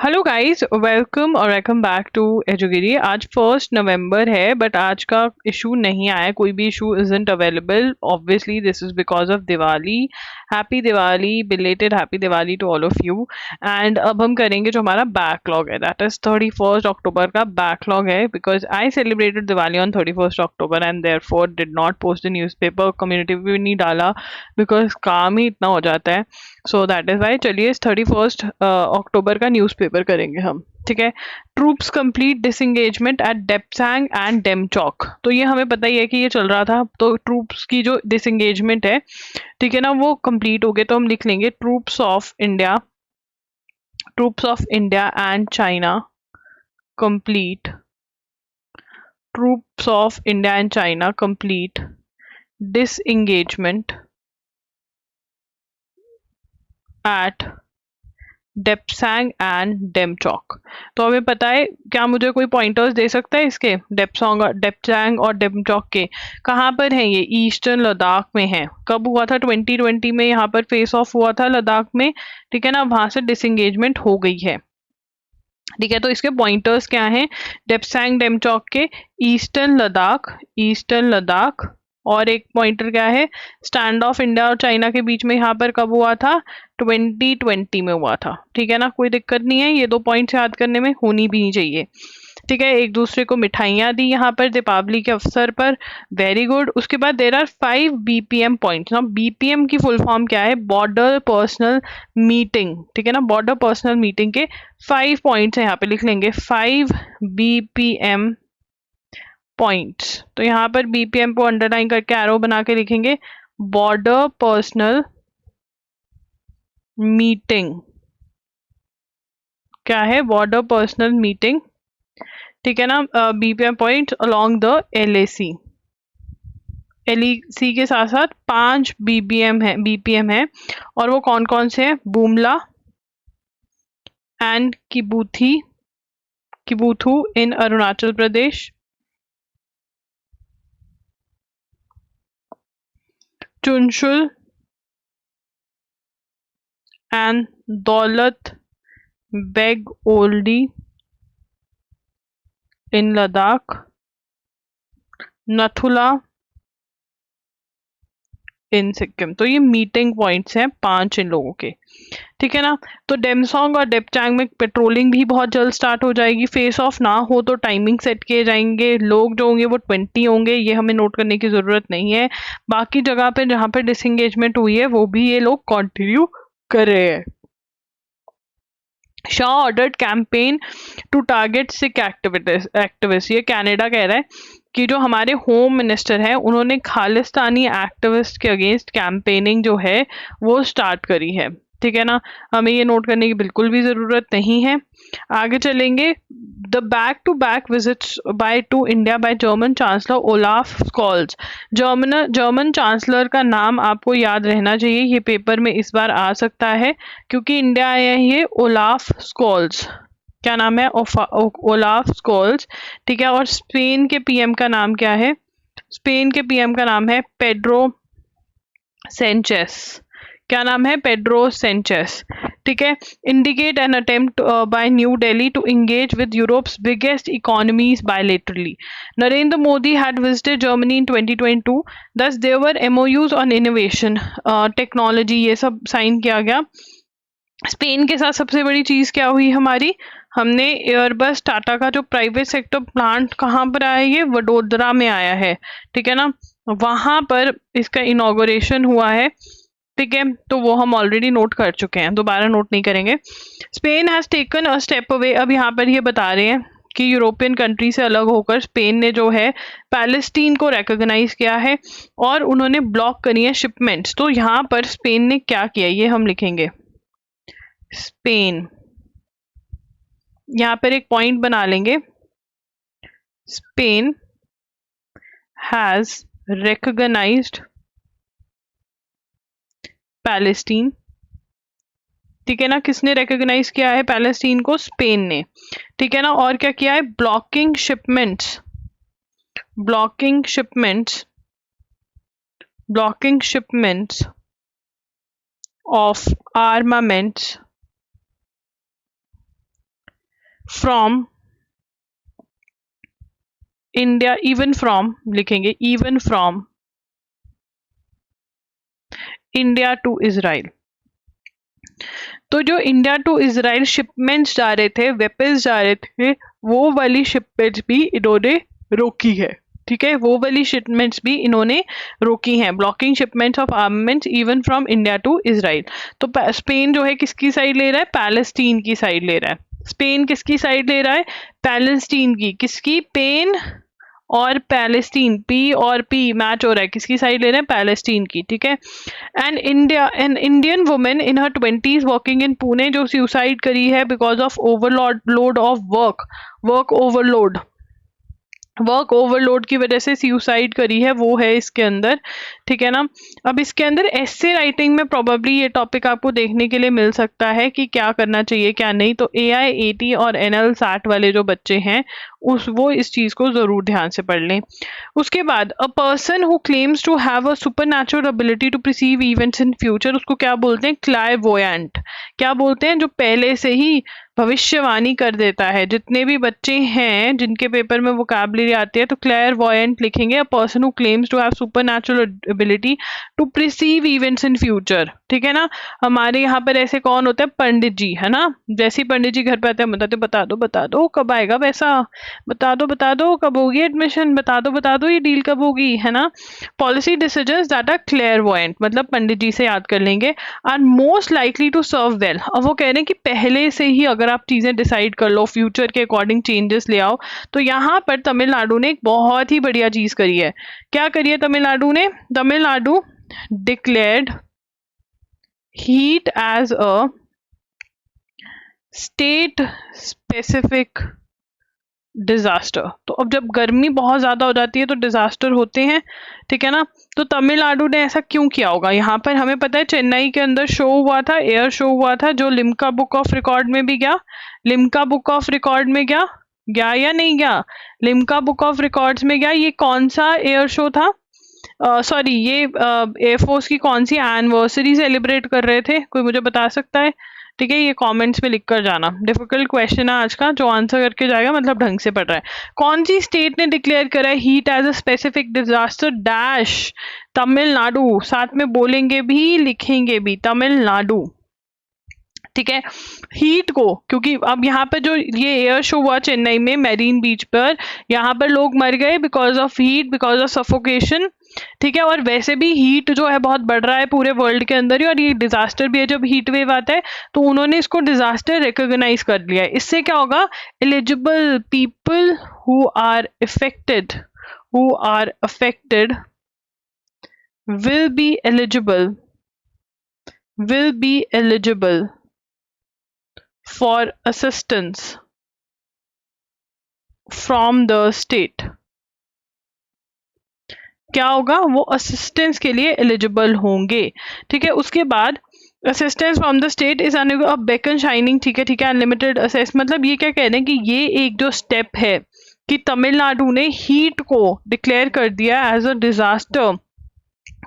Hello guys, welcome back to एजुगिरी। आज 1 नवंबर है, बट आज का इशू नहीं आया, कोई भी issue isn't available. Obviously this is because of Diwali. Happy Diwali, belated happy Diwali to all of you. And अब हम करेंगे जो हमारा बैकलॉग है, दैट इज 31 अक्टूबर का बैकलॉग है। Because I celebrated Diwali on 31 October and therefore did not post the newspaper, community पे भी नहीं डाला बिकॉज काम ही इतना हो जाता है। सो दैट इज वाई चलिए इस 31 अक्टूबर का न्यूज़पेपर करेंगे हम। ठीक है। Troops complete disengagement at Depsang and Demchok. तो ये हमें पता ही है कि ये चल रहा था, तो ट्रूप्स की जो डिसंगेजमेंट है, ठीक है ना, वो कंप्लीट हो गए। तो हम लिख लेंगे troops of India and China complete. Troops of India and China complete disengagement at Depsang and Demchok. तो हमें पता है, क्या मुझे कोई पॉइंटर्स दे सकता है इसके? डेप्सांग और डेमचौक के कहाँ पर हैं ये? ईस्टर्न लद्दाख में है। कब हुआ था? 2020 में यहाँ पर फेस ऑफ हुआ था लद्दाख में। ठीक है ना, वहां से डिसंगेजमेंट हो गई है। ठीक है, तो इसके पॉइंटर्स क्या हैं? डेप्सांग डेमचौक के ईस्टर्न लद्दाख। और एक पॉइंटर क्या है? स्टैंड ऑफ इंडिया और चाइना के बीच में यहाँ पर कब हुआ था? 2020 में हुआ था। ठीक है ना, कोई दिक्कत नहीं है, ये दो पॉइंट्स याद करने में होनी भी नहीं चाहिए। ठीक है, एक दूसरे को मिठाइयाँ दी यहाँ पर दीपावली के अवसर पर। Very good. उसके बाद देर आर 5 BPM पॉइंट्स ना। बीपीएम की फुल फॉर्म क्या है? Border personal meeting. ठीक है ना, बॉर्डर पर्सनल मीटिंग के 5 पॉइंट्स है, यहाँ पे लिख लेंगे 5 BPM पॉइंट्स। तो यहाँ पर बीपीएम को अंडरलाइन करके एरो बना के लिखेंगे बॉर्डर पर्सनल मीटिंग। क्या है? Border personal meeting. ठीक है ना, BPM point along the LAC. LEC के साथ साथ 5 बीपीएम है। और वो कौन कौन से हैं? Bumla and Kibithu in Arunachal Pradesh, Chushul and Daulat Beg Oldi in Ladakh, Nathula in Sikkim. तो ये मीटिंग पॉइंट्स हैं 5 इन लोगों के। ठीक है ना, तो डेमसोंग और डेपचांग में पेट्रोलिंग भी बहुत जल्द स्टार्ट हो जाएगी। फेस ऑफ ना हो तो टाइमिंग सेट किए जाएंगे। लोग जो होंगे वो 20 होंगे, ये हमें नोट करने की जरूरत नहीं है। बाकी जगह पे जहाँ पे डिसंगेजमेंट हुई है वो भी ये लोग कंटिन्यू कर रहे हैं। Shah ordered campaign to target Sikh activist. ये कनाडा कह रहा है कि जो हमारे होम मिनिस्टर हैं उन्होंने खालिस्तानी एक्टिविस्ट के अगेंस्ट कैंपेनिंग जो है वो स्टार्ट करी है। ठीक है ना, हमें ये नोट करने की बिल्कुल भी जरूरत नहीं है। आगे चलेंगे। The back to back visits by to India by German chancellor Olaf Scholz. German chancellor का नाम आपको याद रहना चाहिए, ये पेपर में इस बार आ सकता है क्योंकि इंडिया आया है ये ओलाफ स्कॉल्स। क्या नाम है? Olaf Scholtz. ठीक है, और स्पेन के पीएम का नाम क्या है? स्पेन के पीएम का नाम है पेड्रो सेंचेस। क्या नाम है? Pedro Sanchez. ठीक है। Indicate an attempt by New Delhi to engage with Europe's biggest economies bilaterally. Narendra Modi had visited Germany in 2022, दस देवर एमओयूज ऑन इनोवेशन टेक्नोलॉजी, ये सब साइन किया गया। स्पेन के साथ सबसे बड़ी चीज क्या हुई हमारी? हमने एयरबस टाटा का जो प्राइवेट सेक्टर प्लांट कहाँ पर आया? ये वडोदरा में आया है। ठीक है ना, वहां पर इसका इनॉग्रेशन हुआ है। ठीक है, तो वो हम ऑलरेडी नोट कर चुके हैं, दोबारा नोट नहीं करेंगे। Spain has taken a step away. अब यहाँ पर ये बता रहे हैं कि यूरोपियन कंट्री से अलग होकर स्पेन ने जो है पैलेस्टीन को रिकॉग्नाइज किया है और उन्होंने ब्लॉक करी है शिपमेंट्स। तो यहाँ पर स्पेन ने क्या किया ये हम लिखेंगे। स्पेन, यहाँ पर एक पॉइंट बना लेंगे। Spain has recognised Palestine. ठीक है ना, किसने रिकॉग्नाइज किया है पैलेस्टीन को? स्पेन ने। ठीक है ना, और क्या किया है? Blocking shipments of armaments from India, even from लिखेंगे, even from India to Israel. तो जो इंडिया टू इजराइल शिपमेंट्स जा रहे थे, वेपन्स जा रहे थे, वो वाली शिपमेंट्स भी इन्होंने रोकी है। ठीक है, वो वाली शिपमेंट्स भी इन्होंने रोकी हैं, blocking shipments of armaments even from India to Israel. तो स्पेन जो है किसकी साइड ले रहा है? पैलेस्टीन की साइड ले रहा है। स्पेन किसकी साइड ले रहा है? पैलेस्टीन की। किसकी? पेन और पैलेस्टीन, पी और पी मैच हो रहा है, किसकी साइड ले रहे हैं? पैलेस्टीन की। ठीक है। An Indian women in her 20s working in Pune, जो सुसाइड करी है because of overload of work overload की वजह से सुसाइड करी है, वो है इसके अंदर। ठीक है ना। अब इसके अंदर एस्से राइटिंग में प्रोबेबली ये टॉपिक आपको देखने के लिए मिल सकता है कि क्या करना चाहिए क्या नहीं। तो AIAT और NL SAT वाले जो बच्चे हैं वो इस चीज को जरूर ध्यान से पढ़ लें। उसके बाद a person who claims to have a supernatural ability to perceive events in future, उसको क्या बोलते हैं? क्लायरवॉयंट। क्या बोलते हैं? जो पहले से ही भविष्यवाणी कर देता है। जितने भी बच्चे हैं जिनके पेपर में वोकैबुलरी आती है तो क्लेयरवॉयंट लिखेंगे, a person who claims to have supernatural ability to perceive events in future. ठीक है ना। हमारे यहाँ पर ऐसे कौन होता है? पंडित जी, है ना। जैसे ही पंडित जी घर पे आते हैं बताते, बता दो कब आएगा पैसा, बता दो कब होगी एडमिशन, बता दो ये डील कब होगी, है ना। Policy decisions that are clairvoyant, मतलब पंडित जी से याद कर लेंगे। Are most likely to serve well. अब वो कह रहे हैं कि पहले से ही अगर आप चीजें डिसाइड कर लो, फ्यूचर के अकॉर्डिंग चेंजेस ले आओ। तो यहाँ पर तमिलनाडु ने एक बहुत ही बढ़िया चीज करी है। क्या करी है तमिलनाडु ने? Tamil Nadu declared heat as a state specific disaster. तो अब जब गर्मी बहुत ज्यादा हो जाती है तो डिजास्टर होते हैं। ठीक है ना। तो तमिलनाडु ने ऐसा क्यों किया होगा? यहाँ पर हमें पता है चेन्नई के अंदर शो हुआ था, एयर शो हुआ था, जो लिम्का बुक ऑफ रिकॉर्ड में भी गया। लिम्का बुक ऑफ रिकॉर्ड में गया या नहीं गया? लिम्का बुक ऑफ रिकॉर्ड्स में गया। ये कौन सा एयर शो था? सॉरी, ये एयरफोर्स की कौन सी एनिवर्सरी सेलिब्रेट कर रहे थे? कोई मुझे बता सकता है? ठीक है, ये कमेंट्स में लिख कर जाना। डिफिकल्ट क्वेश्चन है आज का, जो आंसर करके जाएगा मतलब ढंग से पढ़ रहा है। कौन सी स्टेट ने डिक्लेयर करा है heat as a specific disaster? Dash, Tamil Nadu. साथ में बोलेंगे भी लिखेंगे भी, तमिलनाडु। ठीक है। हीट को, क्योंकि अब यहाँ पर जो ये एयर शो हुआ चेन्नई में मैरीन बीच पर, यहाँ पर लोग मर गए because of heat, because of suffocation. ठीक है। और वैसे भी हीट जो है बहुत बढ़ रहा है पूरे वर्ल्ड के अंदर ही, और ये डिजास्टर भी है। जब हीट वेव आता है तो उन्होंने इसको डिजास्टर रिकॉग्नाइज कर लिया है। इससे क्या होगा? Eligible people who are affected will be eligible for assistance from the state। क्या होगा? वो असिस्टेंस के लिए एलिजिबल होंगे। ठीक है। उसके बाद assistance from the state is beacon shining. ठीक है, अनलिमिटेड असेस, मतलब ये क्या कह रहे हैं कि ये एक जो स्टेप है कि तमिलनाडु ने हीट को डिक्लेयर कर दिया एज अ डिजास्टर,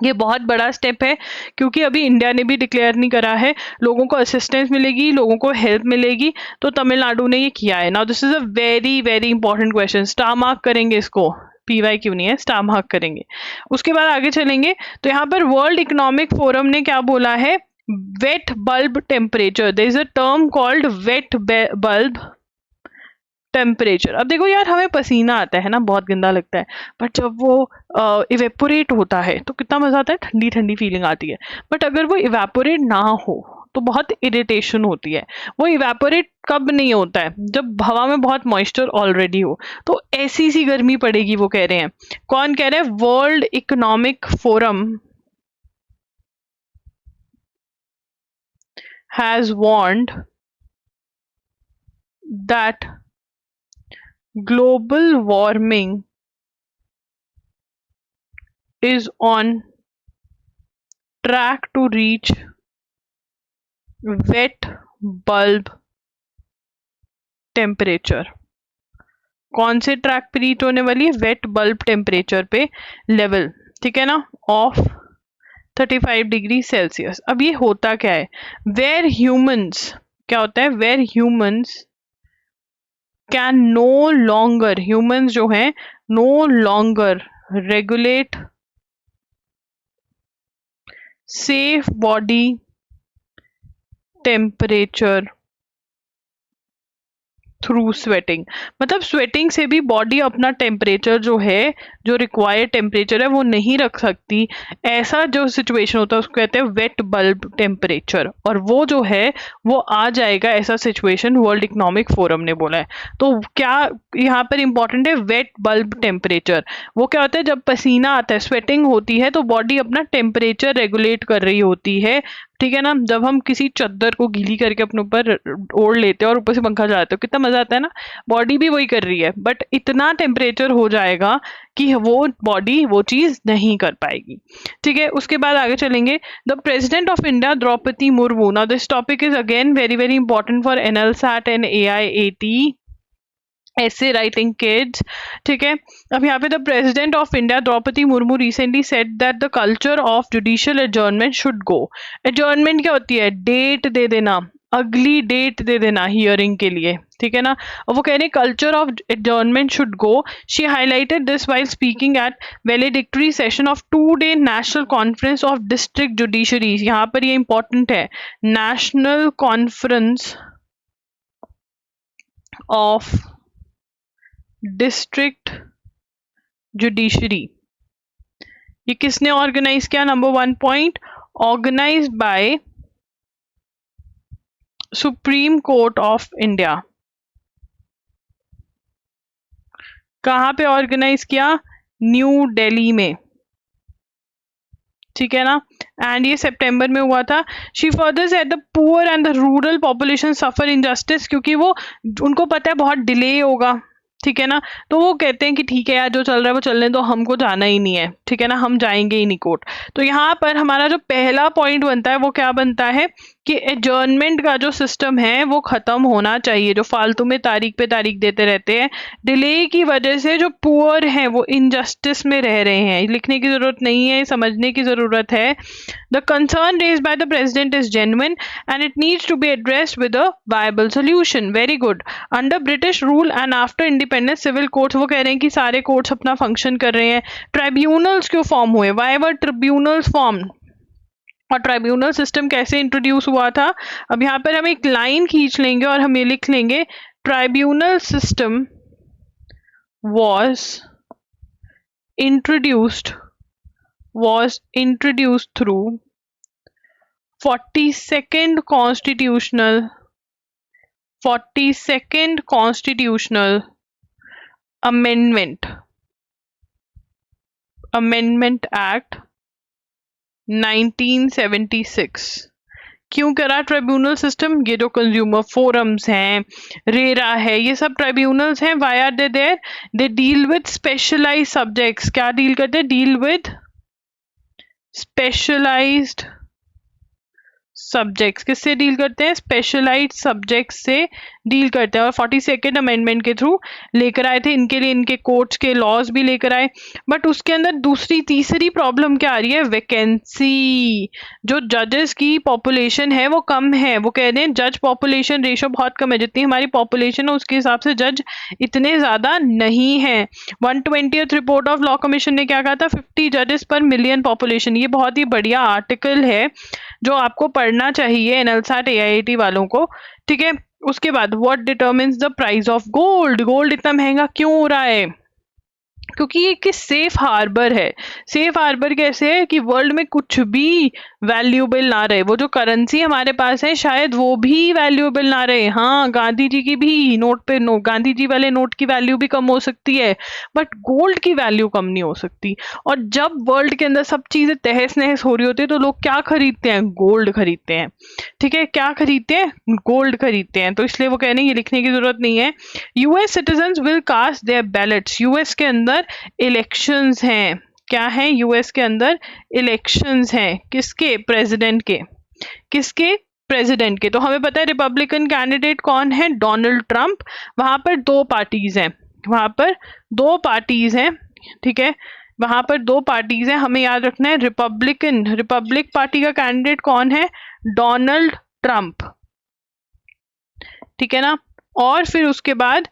ये बहुत बड़ा स्टेप है। क्योंकि अभी इंडिया ने भी डिक्लेयर नहीं करा है, लोगों को असिस्टेंस मिलेगी, लोगों को हेल्प मिलेगी, तो तमिलनाडु ने ये किया है। Now this is a very very important question, star mark करेंगे इसको, PY क्यों नहीं है, स्टार मार्क करेंगे। उसके बाद आगे चलेंगे तो यहाँ पर वर्ल्ड इकोनॉमिक फोरम ने क्या बोला है? Wet bulb temperature, there is a term called wet bulb temperature. अब देखो यार, हमें पसीना आता है ना, बहुत गंदा लगता है, बट जब वो इवेपोरेट होता है तो कितना मजा आता है, ठंडी ठंडी फीलिंग आती है। बट अगर वो इवेपोरेट ना हो तो बहुत इरिटेशन होती है। वो इवेपोरेट कब नहीं होता है? जब हवा में बहुत मॉइस्चर ऑलरेडी हो, तो ऐसी सी गर्मी पड़ेगी, वो कह रहे हैं। कौन कह रहे हैं? World economic forum has warned that global warming is on track to reach wet bulb temperature। कौन से ट्रैक पे रीच होने वाली है? वेट बल्ब टेम्परेचर पे लेवल। ठीक है ना, ऑफ 35 डिग्री सेल्सियस। अब ये होता क्या है? वेयर ह्यूमंस, क्या होता है? Where humans can no longer, humans जो हैं no longer regulate safe body temperature through sweating. मतलब स्वेटिंग से भी बॉडी अपना टेम्परेचर जो है, जो रिक्वायर्ड टेम्परेचर है वो नहीं रख सकती। ऐसा जो सिचुएशन होता है उसको कहते हैं वेट बल्ब टेम्परेचर, और वो जो है वो आ जाएगा ऐसा सिचुएशन, वर्ल्ड इकोनॉमिक फोरम ने बोला है। तो क्या यहाँ पर इंपॉर्टेंट है वेट बल्ब टेम्परेचर। वो क्या होता है, जब पसीना आता है, स्वेटिंग होती है, तो बॉडी अपना टेम्परेचर रेगुलेट कर रही होती है, ठीक है ना। जब हम किसी चद्दर को गीली करके अपने ऊपर ओढ़ लेते हैं और ऊपर से पंखा चलाते हो, कितना मजा आता है ना। बॉडी भी वही कर रही है, बट इतना टेम्परेचर हो जाएगा कि वो बॉडी वो चीज नहीं कर पाएगी, ठीक है। उसके बाद आगे चलेंगे। The president of India Draupadi Murmu, now this topic is again very very important for NLSAT and AIAT ऐसे राइटिंग किड्स, ठीक है। अब यहाँ पे the president of India Draupadi Murmu recently said that the culture of judicial adjournment should go. Adjournment क्या होती है, date दे देना, अगली डेट दे देना हियरिंग के लिए, ठीक है ना। और वो कह रहे हैं culture of adjournment should go. She highlighted this while speaking at valedictory session of 2-day national conference of district judiciaries. यहाँ पर ये इंपॉर्टेंट है, national conference of district judiciary. ये किसने ऑर्गेनाइज किया, number 1 point, organise by Supreme Court of India. कहाँ पे organise किया, न्यू दिल्ली में, ठीक है ना। एंड ये सितंबर में हुआ था। She further said the poor and the rural population suffer injustice, क्योंकि वो उनको पता है बहुत डिले होगा, ठीक है ना। तो वो कहते हैं कि ठीक है यार, जो चल रहा है वो चलने दो, हमको जाना ही नहीं है, ठीक है ना, हम जाएंगे ही नहीं कोर्ट। तो यहाँ पर हमारा जो पहला पॉइंट बनता है वो क्या बनता है कि एडजर्नमेंट का जो सिस्टम है वो खत्म होना चाहिए। जो फालतू में तारीख पे तारीख देते रहते हैं, डिले की वजह से जो पुअर हैं वो इनजस्टिस में रह रहे हैं। लिखने की जरूरत नहीं है, समझने की जरूरत है। The concern raised by the president is genuine and it needs to be addressed with a viable solution. Very good. Under British rule and after independence civil courts, वो कह रहे हैं कि सारे कोर्ट्स अपना फंक्शन कर रहे हैं। ट्राइब्यूनल्स क्यों फॉर्म हुए, वाई वर ट्रिब्यूनल्स फॉर्म, और ट्राइब्यूनल सिस्टम कैसे इंट्रोड्यूस हुआ था। अब यहाँ पर हम एक लाइन खींच लेंगे और हम ये लिख लेंगे, tribunal system was introduced through 42nd constitutional amendment act 1976। क्यों करा ट्राइब्यूनल सिस्टम, ये जो कंज्यूमर फोरम्स हैं, रेरा है, ये सब ट्राइब्यूनल्स हैं। Why are they there, they deal with specialised subjects. क्या डील करते हैं, डील विद स्पेशलाइज्ड सब्जेक्ट्स। किससे डील करते हैं, स्पेशलाइज्ड सब्जेक्ट्स से डील करते हैं। और 42nd अमेंडमेंट के थ्रू लेकर आए थे, इनके लिए इनके कोर्ट्स के लॉज भी लेकर आए। बट उसके अंदर तीसरी प्रॉब्लम क्या आ रही है, वैकेंसी। जो जजेस की पॉपुलेशन है वो कम है। वो कह रहे हैं जज पॉपुलेशन रेशो बहुत कम है, जितनी हमारी पॉपुलेशन है उसके हिसाब से जज इतने ज्यादा नहीं है। 120th report of law commission ने क्या कहा था, 50 जजेस पर मिलियन पॉपुलेशन। ये बहुत ही बढ़िया आर्टिकल है जो आपको पढ़ना चाहिए एनएलसैट AIAT वालों को, ठीक है। उसके बाद what determines the price of gold. Gold इतना महंगा क्यों हो रहा है, क्योंकि ये कि सेफ हार्बर है। सेफ हार्बर कैसे है कि वर्ल्ड में कुछ भी वैल्यूएबल ना रहे। वो जो करेंसी हमारे पास है शायद वो भी वैल्यूएबल ना रहे। हाँ, गांधी जी की भी नोट पे गांधी जी वाले नोट की वैल्यू भी कम हो सकती है, बट गोल्ड की वैल्यू कम नहीं हो सकती। और जब वर्ल्ड के अंदर सब चीजें तहस नहस हो रही होती है तो लोग क्या खरीदते हैं, गोल्ड खरीदते हैं, ठीक है। क्या खरीदते हैं, गोल्ड खरीदते हैं। तो इसलिए वो कह रहे हैं ये लिखने की जरूरत नहीं है। US citizens will cast their ballots. US के अंदर इलेक्शंस हैं। क्या है, यूएस के अंदर इलेक्शंस हैं। किसके, प्रेसिडेंट के। किसके, प्रेसिडेंट के। तो हमें पता है रिपब्लिकन कैंडिडेट कौन है, डोनाल्ड ट्रंप। वहां पर दो पार्टीज हैं, ठीक है। वहां पर दो पार्टीज हैं, हमें याद रखना है। रिपब्लिक पार्टी का कैंडिडेट कौन है, डोनाल्ड ट्रंप, ठीक है ना। और फिर उसके बाद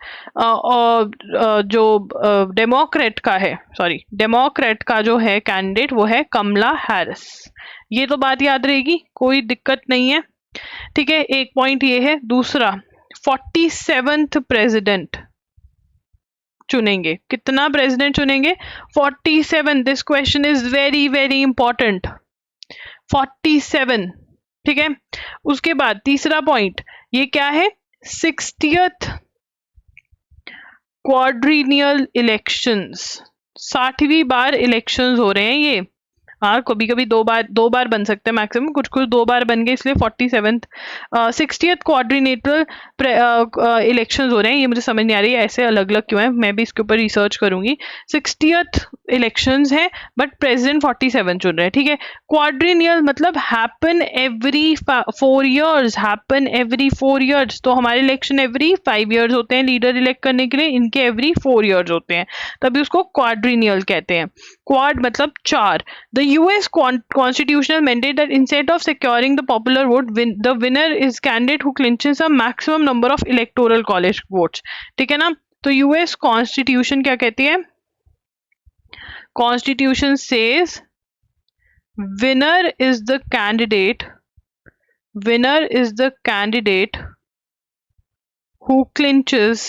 जो डेमोक्रेट का है, सॉरी डेमोक्रेट का जो है कैंडिडेट वो है कमला हैरिस। ये तो बात याद रहेगी, कोई दिक्कत नहीं है। ठीक है, एक पॉइंट ये है। दूसरा, 47th प्रेसिडेंट चुनेंगे। कितना प्रेसिडेंट चुनेंगे? 47। This question is very very important. 47। ठीक है, उसके बाद तीसरा पॉइंट ये क्या है? 60th क्वाड्रिनियल elections. 60वीं बार इलेक्शंस हो रहे हैं ये। हाँ, कभी कभी दो बार बन सकते हैं मैक्सिमम, कुछ कुछ 2 बार बन गए, इसलिए 47th 60th क्वाड्रिनेटल इलेक्शंस हो रहे हैं। ये मुझे समझ नहीं आ रही है ऐसे अलग अलग क्यों है, मैं भी इसके ऊपर रिसर्च करूंगी। 60th इलेक्शंस है बट प्रेसिडेंट 47 चुन रहे हैं। ठीक है, क्वाड्रिनियल मतलब happen every 4 years, happen every 4 years. तो हमारे इलेक्शन एवरी 5 ईयर्स होते हैं लीडर इलेक्ट करने के लिए, इनके एवरी 4 ईयर्स होते हैं, तभी उसको क्वाड्रिनियल कहते हैं। क्वाड मतलब 4। The US constitutional mandate that instead of securing the popular vote, the winner is candidate who clinches a maximum number of electoral college votes. ठीक है ना? तो US constitution क्या कहती है? Constitution says winner is the candidate who clinches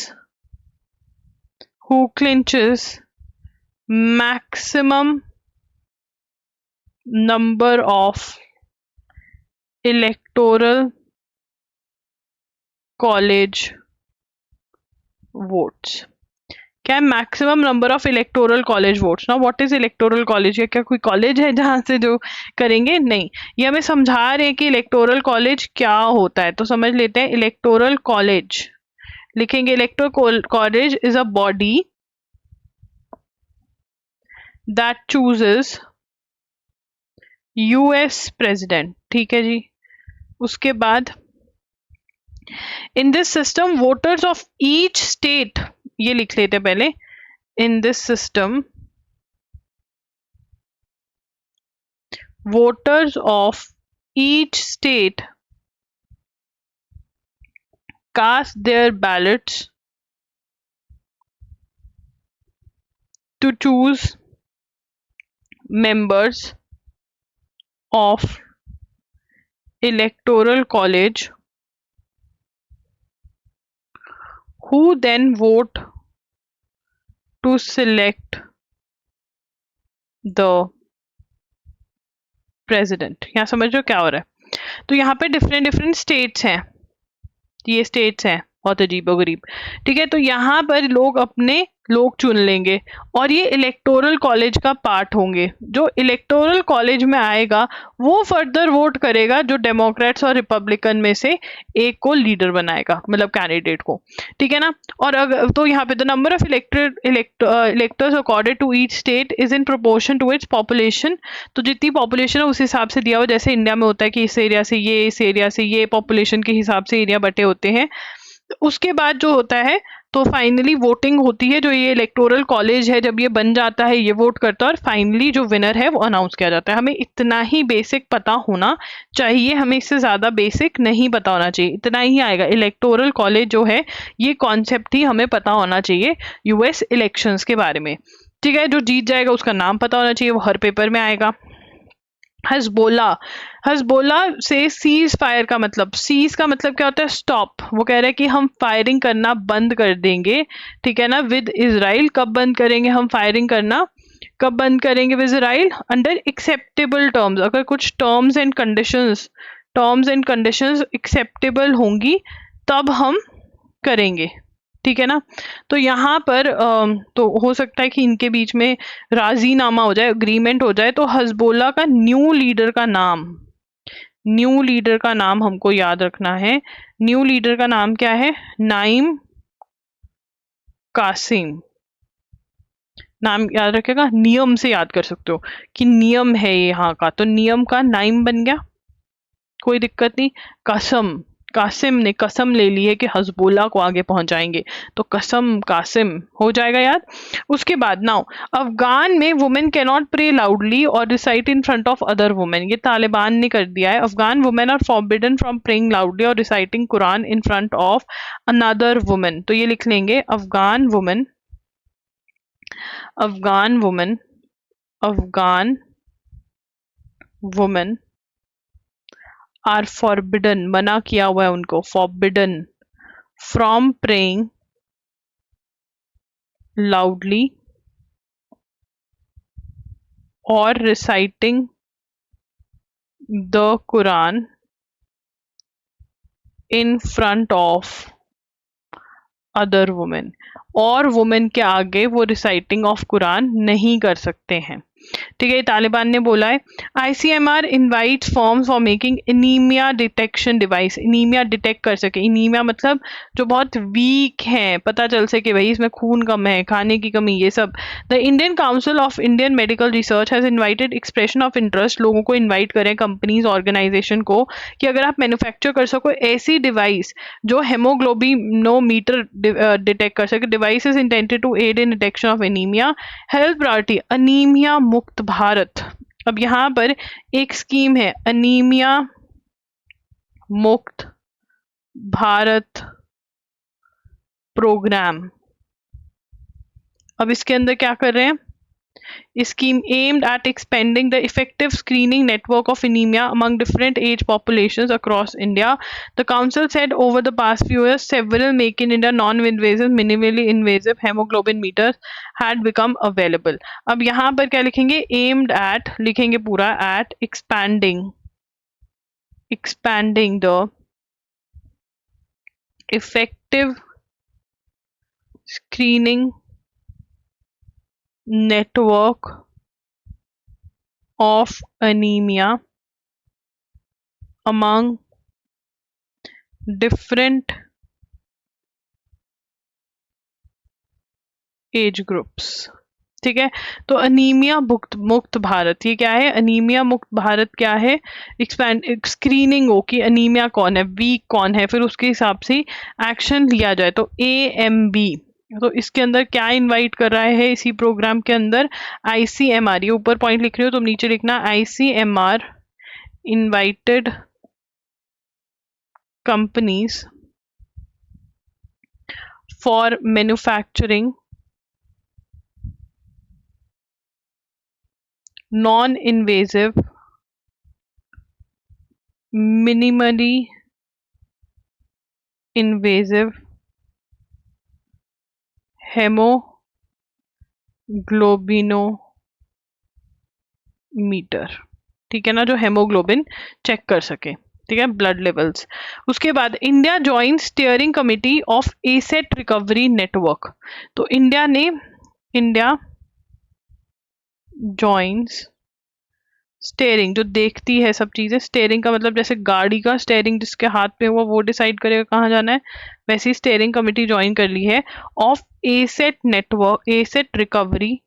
maximum number of electoral college votes। क्या है? Maximum number of electoral college votes. ना व्हाट इज इलेक्टोरल कॉलेज? या क्या कोई कॉलेज है जहां से जो करेंगे? नहीं, ये हमें समझा रहे हैं कि इलेक्टोरल कॉलेज क्या होता है। तो समझ लेते हैं इलेक्टोरल कॉलेज। लिखेंगे electoral college is a body that chooses US president. ठीक है जी। उसके बाद in this system voters of each state, ये लिख लेते हैं पहले। In this system voters of each state cast their ballots to choose members of electoral college who then vote to select the president. यहाँ समझ रहे हो क्या हो रहा है? तो यहाँ पे डिफरेंट स्टेट्स हैं, ये स्टेट्स हैं बहुत अजीबोगरीब। ठीक है, तो यहाँ पर लोग चुन लेंगे और ये इलेक्टोरल कॉलेज का पार्ट होंगे। जो इलेक्टोरल कॉलेज में आएगा वो फर्दर वोट करेगा, जो डेमोक्रेट्स और रिपब्लिकन में से एक को लीडर बनाएगा, मतलब कैंडिडेट को। ठीक है ना? और अगर तो यहाँ पे the number of electors accorded to each state is in proportion to its population. तो जितनी पॉपुलेशन है उस हिसाब से दिया हुआ, जैसे इंडिया में होता है कि इस एरिया से ये, इस एरिया से ये, पॉपुलेशन के हिसाब से एरिया बटे होते हैं। उसके बाद जो होता है तो फाइनली वोटिंग होती है। जो ये इलेक्टोरल कॉलेज है जब ये बन जाता है, ये वोट करता है और फाइनली जो विनर है वो अनाउंस किया जाता है। हमें इतना ही बेसिक पता होना चाहिए, हमें इससे ज़्यादा बेसिक नहीं पता होना चाहिए, इतना ही आएगा। इलेक्टोरल कॉलेज जो है ये कॉन्सेप्ट ही हमें पता होना चाहिए यूएस इलेक्शंस के बारे में। ठीक है, जो जीत जाएगा उसका नाम पता होना चाहिए, वो हर पेपर में आएगा। हजबोला से सीज फायर का मतलब, सीज का मतलब क्या होता है? स्टॉप। वो कह रहे हैं कि हम फायरिंग करना बंद कर देंगे। ठीक है ना? With Israel. कब बंद करेंगे हम फायरिंग करना? कब बंद करेंगे with Israel? Under acceptable terms. अगर कुछ टर्म्स एंड कंडीशंस एक्सेप्टेबल होंगी तब हम करेंगे। ठीक है ना? तो यहाँ पर तो हो सकता है कि इनके बीच में राजीनामा हो जाए, अग्रीमेंट हो जाए। तो हजबोला का न्यू लीडर का नाम हमको याद रखना है। न्यू लीडर का नाम क्या है? नाइम कासिम। नाम याद रखेगा, नियम से याद कर सकते हो कि नियम है यहाँ का, तो नियम का नाइम बन गया, कोई दिक्कत नहीं। कसम, कासिम ने कसम ले ली है कि हजबुल्ला को आगे पहुंचाएंगे, तो कसम कासिम हो जाएगा याद। उसके बाद नाउ, अफगान में women can not pray loudly और recite in front of other women, ये तालिबान ने कर दिया है। Afghan women are forbidden from praying loudly और reciting Quran in front of another women, तो ये लिख लेंगे Afghan women, Afghan women, Afghan women are forbidden, मना किया हुआ है उनको, फॉरबिडन फ्रॉम प्रेइंग लाउडली और reciting the Quran in front of other women, और वुमेन के आगे वो रिसाइटिंग ऑफ कुरान नहीं कर सकते हैं। ठीक है, तालिबान ने बोला है। ICMR invite forms for making anaemia detection device, anaemia detect कर सके, एनीमिया मतलब जो बहुत वीक है, पता चल सके भाई इसमें खून कम है, खाने की कमी, ये सब। The Indian council of Indian medical research has invited expression of interest, लोगों को इन्वाइट करें, कंपनीज ऑर्गेनाइजेशन को, कि अगर आप मैन्युफैक्चर कर सको ऐसी डिवाइस जो हेमोग्लोबिनोमीटर डिटेक्ट कर सके। Device is intended to aid in detection of anaemia. Health priority anaemia मुक्त भारत, अब यहां पर एक स्कीम है अनीमिया मुक्त भारत प्रोग्राम। अब इसके अंदर क्या कर रहे हैं, scheme aimed at expanding the effective screening network of anemia among different age populations across India. The council said over the past few years, several make in India non-invasive, minimally invasive hemoglobin meters had become available. अब यहाँ पर क्या लिखेंगे, aimed at लिखेंगे पूरा, at expanding the effective screening network of anemia among different age groups. ठीक है, तो अनीमिया मुक्त भारत, ये क्या है, अनीमिया मुक्त भारत क्या है, एक्सपैंड स्क्रीनिंग हो कि अनीमिया कौन है, वीक कौन है, फिर उसके हिसाब से एक्शन लिया जाए। तो AMB, तो इसके अंदर क्या इनवाइट कर रहा है इसी प्रोग्राम के अंदर, ICMR, ये ऊपर पॉइंट लिख रहे हो तुम, नीचे लिखना ICMR invited companies for manufacturing non-invasive, minimally invasive हेमोग्लोबिनोमीटर, ठीक है ना, जो हेमोग्लोबिन चेक कर सके, ठीक है, ब्लड लेवल्स। उसके बाद India join steering committee of asset recovery network, तो इंडिया जॉइंस स्टेयरिंग, जो देखती है सब चीजें, स्टेयरिंग का मतलब जैसे गाड़ी का स्टेयरिंग जिसके हाथ पे हुआ वो डिसाइड करेगा कहाँ जाना है, वैसी स्टेयरिंग कमेटी ज्वाइन कर ली है of asset network, asset recovery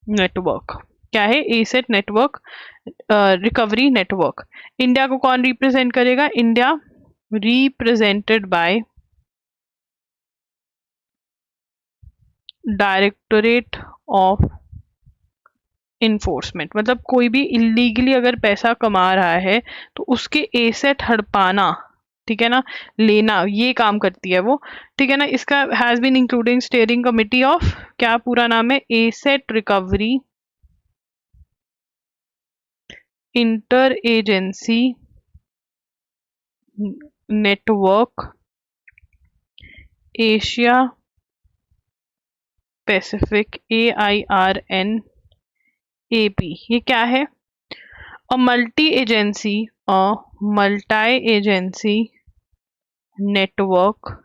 network, क्या है, asset network recovery network. India को कौन रिप्रेजेंट करेगा, India represented by directorate of enforcement, मतलब कोई भी इलीगली अगर पैसा कमा रहा है तो उसके एसेट हड़पाना, ठीक है ना, लेना, ये काम करती है वो, ठीक है ना। इसका has been including steering committee of, क्या पूरा नाम है, asset recovery inter agency network Asia Pacific, AIRNAP, ये क्या है, a multi agency network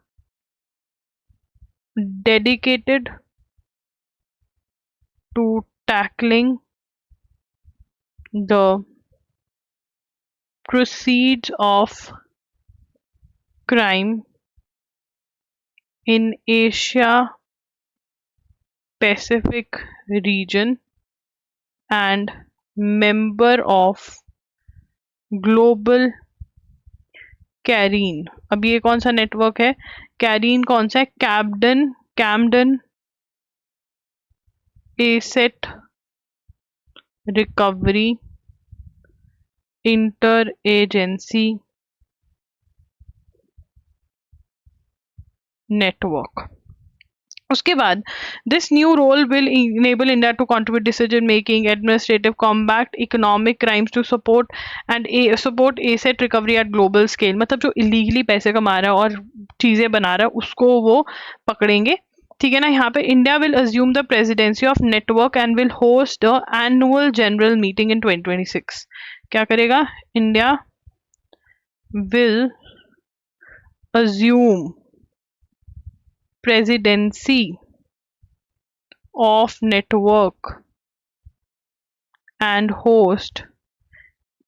dedicated to tackling the proceeds of crime in Asia Pacific region and member of global CARIN. अब ये कौन सा नेटवर्क है? कैरीन कौन सा है? Camden asset recovery inter agency network. उसके बाद this new role will enable India to contribute decision making, administrative combat economic crimes to support asset recovery at global scale. मतलब जो इलीगली पैसे कमा रहा है और चीजें बना रहा है उसको वो पकड़ेंगे। ठीक है ना। यहाँ पे India will assume the presidency of network and will host the annual general meeting in 2026। क्या करेगा? India will assume presidency of network and host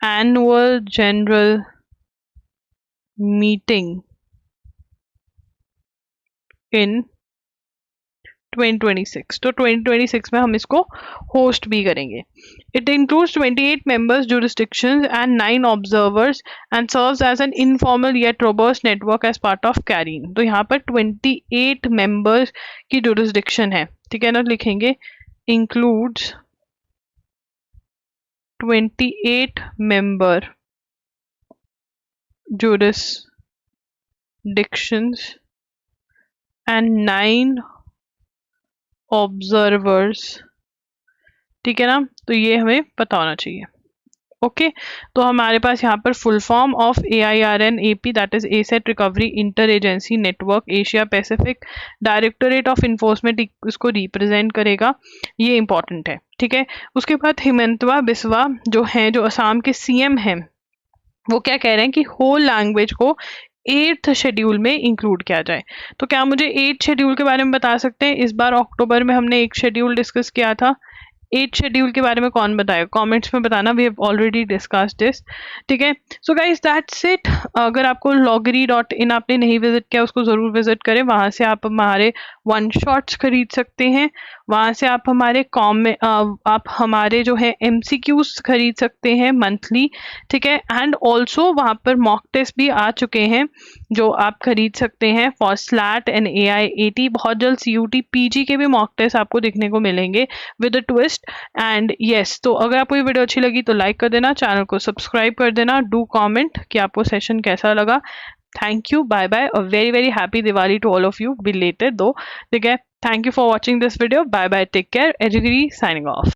annual general meeting in 2026। तो 2026 में हम इसको होस्ट भी करेंगे। It includes 28 members jurisdictions and 9 observers and serves as an informal yet robust network as part of CARIN। तो यहाँ पर 28 members की jurisdiction है। ठीक है ना। लिखेंगे includes 28 member jurisdictions and 9 observers. ठीक है ना। तो ये हमें पता होना चाहिए। ओके तो हमारे पास यहाँ पर full form of AIRN-AP that is asset recovery inter agency network Asia Pacific, directorate of enforcement इसको रिप्रेजेंट करेगा। ये इंपॉर्टेंट है। ठीक है। उसके बाद हिमंतवा बिस्वा जो है, जो असम के CM हैं, वो क्या कह रहे हैं कि होल लैंग्वेज को 8th शेड्यूल में इंक्लूड किया जाए। तो क्या मुझे 8th शेड्यूल के बारे में बता सकते हैं? इस बार अक्टूबर में हमने एक शेड्यूल डिस्कस किया था। 8th शेड्यूल के बारे में कौन बताएगा? कमेंट्स में बताना। We have already discussed this. ठीक है। So guys that's it. अगर आपको loggery.in आपने नहीं विजिट किया उसको जरूर विजिट करें। वहां से आप हमारे वन शॉट्स खरीद सकते हैं। वहां से आप हमारे जो है MCQs खरीद सकते हैं मंथली। ठीक है। एंड ऑल्सो वहां पर मॉक टेस्ट भी आ चुके हैं जो आप खरीद सकते हैं फॉर स्लैट एंड AIAT। बहुत जल्द CUT PG के भी मॉक टेस्ट आपको देखने को मिलेंगे with a twist. And yes, तो अगर आपको ये वीडियो अच्छी लगी तो लाइक कर देना, चैनल को सब्सक्राइब कर देना, डू कमेंट कि आपको सेशन कैसा लगा। Thank you, bye bye, a very very happy Diwali to all of you, belated though. ठीक है। Thank you for watching this video, bye bye, take care, एजुगिरी साइनिंग ऑफ।